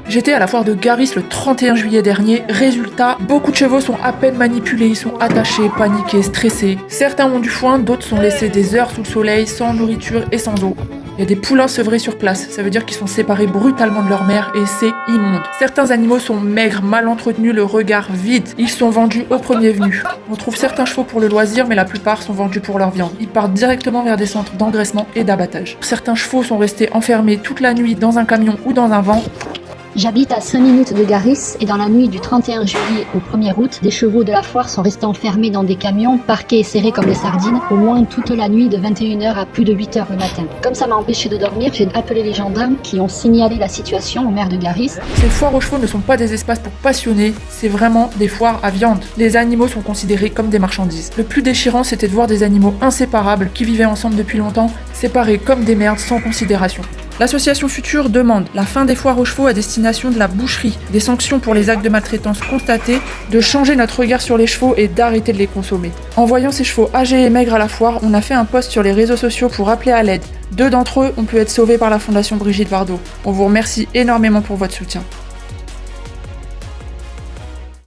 J'étais à la foire de Garis le 31 juillet dernier. Résultat, beaucoup de chevaux sont à peine manipulés, ils sont attachés, paniqués, stressés. Certains ont du foin, d'autres sont laissés des heures sous le soleil, sans nourriture et sans eau. Il y a des poulains sevrés sur place, ça veut dire qu'ils sont séparés brutalement de leur mère et c'est immonde. Certains animaux sont maigres, mal entretenus, le regard vide. Ils sont vendus au premier venu. On trouve certains chevaux pour le loisir, mais la plupart sont vendus pour leur viande. Ils partent directement vers des centres d'engraissement et d'abattage. Certains chevaux sont restés enfermés toute la nuit dans un camion ou dans un vent. J'habite à 5 minutes de Garis et dans la nuit du 31 juillet au 1er août, des chevaux de la foire sont restés enfermés dans des camions, parqués et serrés comme des sardines, au moins toute la nuit de 21h à plus de 8h le matin. Comme ça m'a empêché de dormir, j'ai appelé les gendarmes qui ont signalé la situation au maire de Garis. Ces foires aux chevaux ne sont pas des espaces pour passionnés, c'est vraiment des foires à viande. Les animaux sont considérés comme des marchandises. Le plus déchirant, c'était de voir des animaux inséparables qui vivaient ensemble depuis longtemps, séparés comme des merdes sans considération. L'association Future demande la fin des foires aux chevaux à destination de la boucherie, des sanctions pour les actes de maltraitance constatés, de changer notre regard sur les chevaux et d'arrêter de les consommer. En voyant ces chevaux âgés et maigres à la foire, on a fait un post sur les réseaux sociaux pour appeler à l'aide. 2 d'entre eux ont pu être sauvés par la Fondation Brigitte Bardot. On vous remercie énormément pour votre soutien.